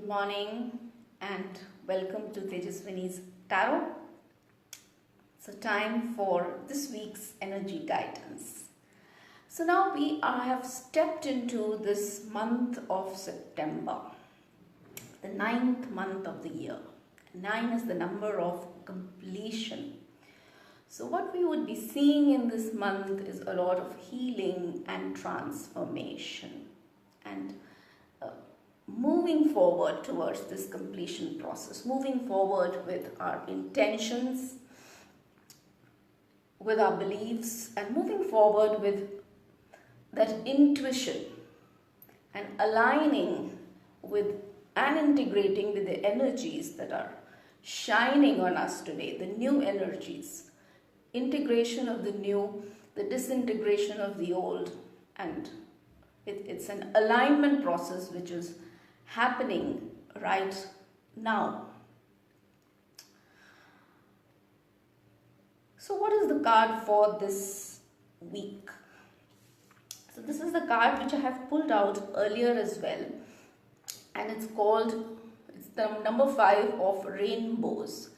morning and welcome to Tejaswini's Tarot. So time for this week's energy guidance. So now have stepped into this month of September, the 9th month of the year. 9 is the number of completion. So what we would be seeing in this month is a lot of healing and transformation and moving forward towards this completion process, moving forward with our intentions, with our beliefs, and moving forward with that intuition and aligning with and integrating with the energies that are shining on us today, the new energies, integration of the new, the disintegration of the old, and it's an alignment process which is happening right now. So what is the card for this week? So this is the card which I have pulled out earlier as well, and it's the number 5 of rainbows.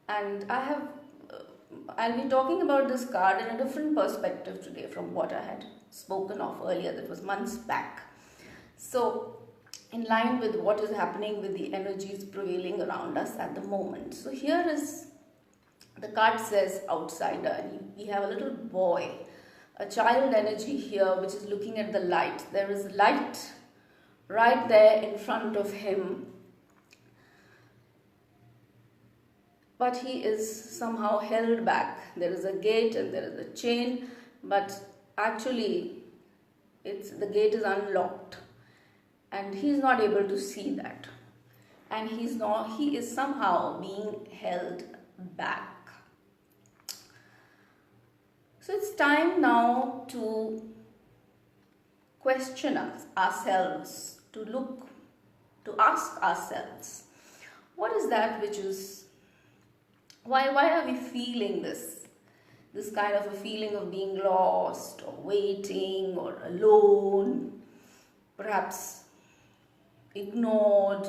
And I'll be talking about this card in a different perspective today from what I had spoken of earlier, that was months back. So in line with what is happening with the energies prevailing around us at the moment. So here is, the card says outsider, and we have a little boy, a child energy here which is looking at the light. There is light right there in front of him, but he is somehow held back. There is a gate and there is a chain, but actually the gate is unlocked and he is not able to see that, and he is somehow being held back. So it's time now to question ourselves, to ask ourselves, what is that which is, why are we feeling this kind of a feeling of being lost or waiting or alone, perhaps ignored,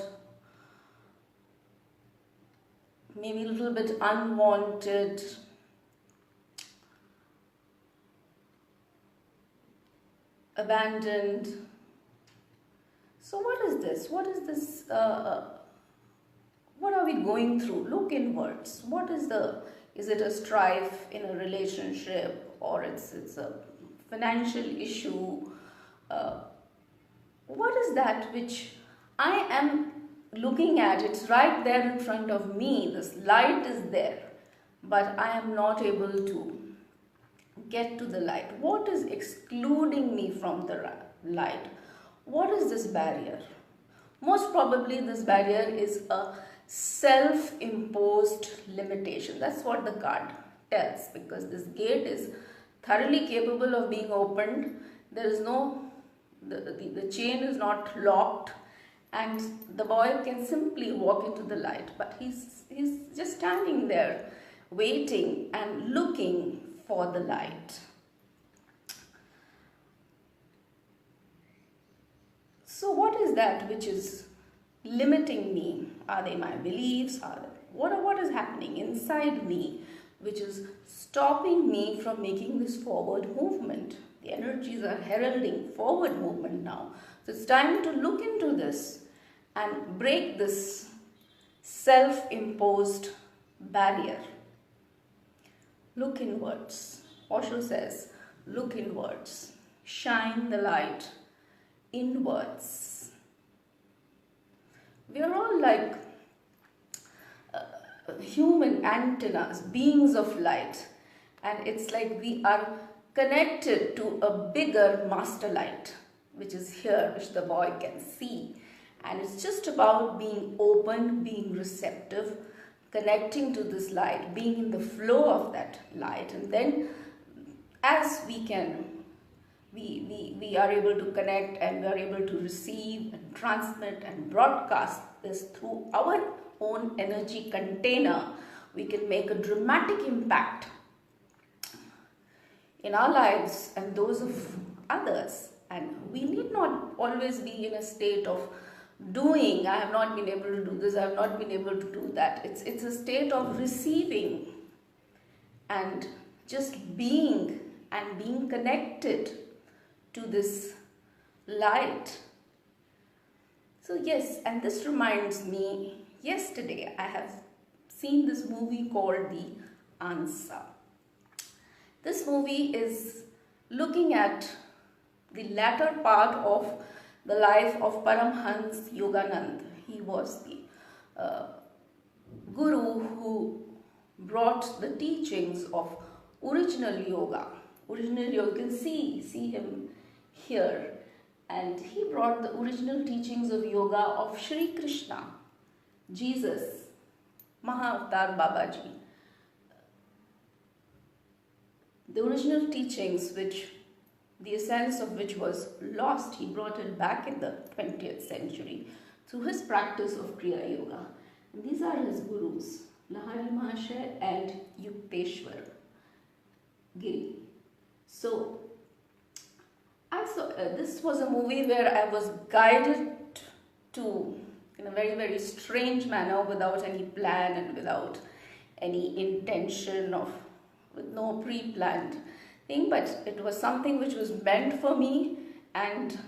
maybe a little bit unwanted, abandoned. So what is this? What is this? What are we going through? Look inwards. Is it a strife in a relationship, or it's a financial issue? What is that which I am looking at? It's right there in front of me. This light is there, but I am not able to get to the light. What is excluding me from the light? What is this barrier? Most probably this barrier is a self-imposed limitation. That's what the card tells, because this gate is thoroughly capable of being opened. There is the chain is not locked, and the boy can simply walk into the light, but he's just standing there waiting and looking for the light. So what is that which is limiting me? Are they my beliefs? What is happening inside me which is stopping me from making this forward movement? The energies are heralding forward movement now. So it's time to look into this and break this self-imposed barrier. Look inwards. Osho says, look inwards. Shine the light inwards. We are all like human antennas, beings of light, and it's like we are connected to a bigger master light which is here, which the boy can see, and it's just about being open, being receptive, connecting to this light, being in the flow of that light. And then as we are able to connect, and we are able to receive and transmit and broadcast this through our own energy container, we can make a dramatic impact in our lives and those of others. And we need not always be in a state of doing. I have not been able to do this, I have not been able to do that. It's a state of receiving and just being and being connected to this light. So yes, and this reminds me, yesterday I have seen this movie called The Answer. This movie is looking at the latter part of the life of Paramhans Yogananda. He was the guru who brought the teachings of original yoga. Original yoga, you can see him here. And he brought the original teachings of yoga of Shri Krishna, Jesus, Mahavatar Babaji. The original teachings, which the essence of which was lost, he brought it back in the 20th century through his practice of Kriya Yoga. And these are his gurus, Lahari Mahasaya and Yukteswar Giri. So, this was a movie where I was guided to, in a very, very strange manner, without any plan and without any intention of, with no pre-planned thing, but it was something which was meant for me and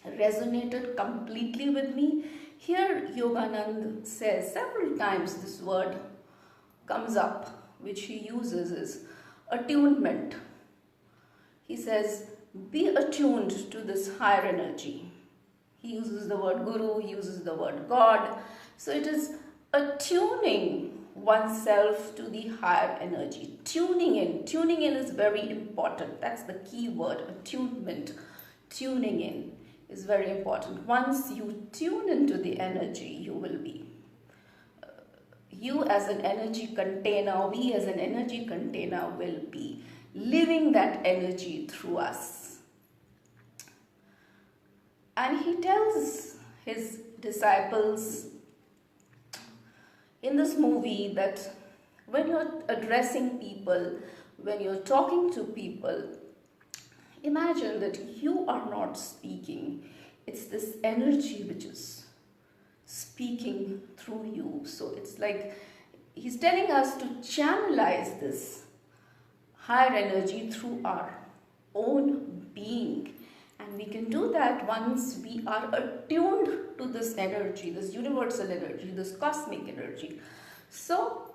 resonated completely with me. Here Yogananda says several times this word comes up, which he uses is attunement. He says, be attuned to this higher energy. He uses the word guru, he uses the word God. So it is attuning oneself to the higher energy. Tuning in is very important. That's the key word, attunement. Tuning in is very important. Once you tune into the energy, you will be, you as an energy container, we as an energy container will be living that energy through us. And he tells his disciples in this movie that when you're addressing people, when you're talking to people, imagine that you are not speaking. It's this energy which is speaking through you. So it's like he's telling us to channelize this higher energy through our own being. And we can do that once we are attuned to this energy, this universal energy, this cosmic energy. So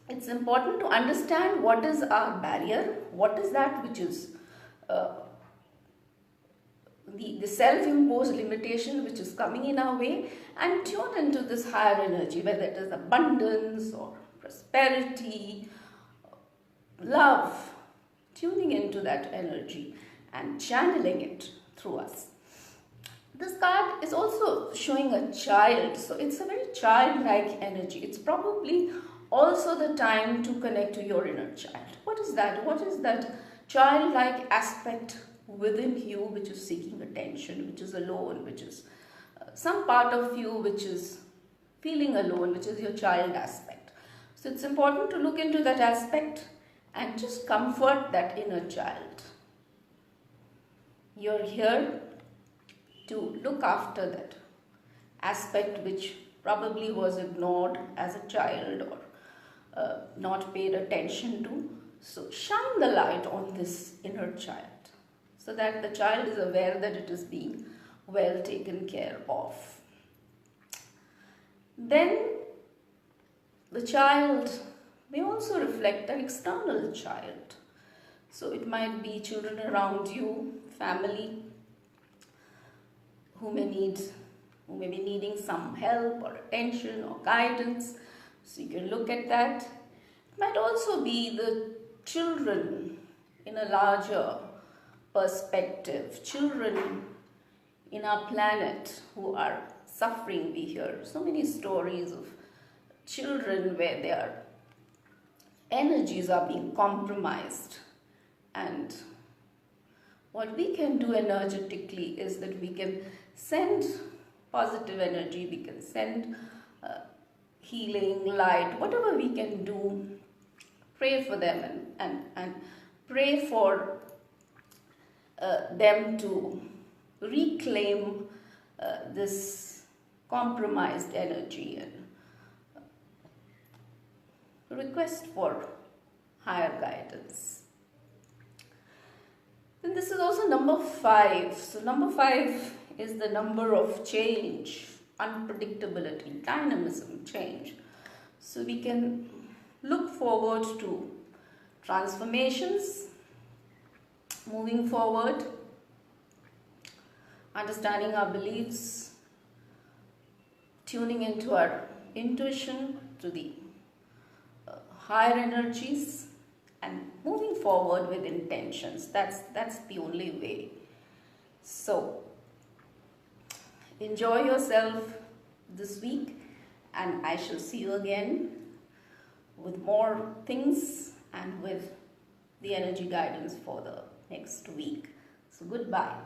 it's important to understand what is our barrier, what is that which is the self-imposed limitation which is coming in our way, and tune into this higher energy, whether it is abundance or prosperity, love, tuning into that energy and channeling it through us. This card is also showing a child, so it's a very childlike energy. It's probably also the time to connect to your inner child. What is that? What is that childlike aspect within you which is seeking attention, which is alone, which is some part of you which is feeling alone, which is your child aspect. So it's important to look into that aspect and just comfort that inner child. You're here to look after that aspect which probably was ignored as a child or not paid attention to. So shine the light on this inner child so that the child is aware that it is being well taken care of. Then the child may also reflect an external child. So it might be children around you, family, who may be needing some help or attention or guidance. So you can look at that. It might also be the children in a larger perspective, children in our planet who are suffering. We hear so many stories of children where their energies are being compromised, and what we can do energetically is that we can send positive energy, we can send healing, light, whatever we can do, pray for them and pray for them to reclaim this compromised energy and request for higher guidance. Then this is also number 5. So number 5 is the number of change, unpredictability, dynamism, change. So we can look forward to transformations, moving forward, understanding our beliefs, tuning into our intuition, to the higher energies, and moving forward with intentions. That's the only way. So enjoy yourself this week, and I shall see you again with more things and with the energy guidance for the next week. So goodbye.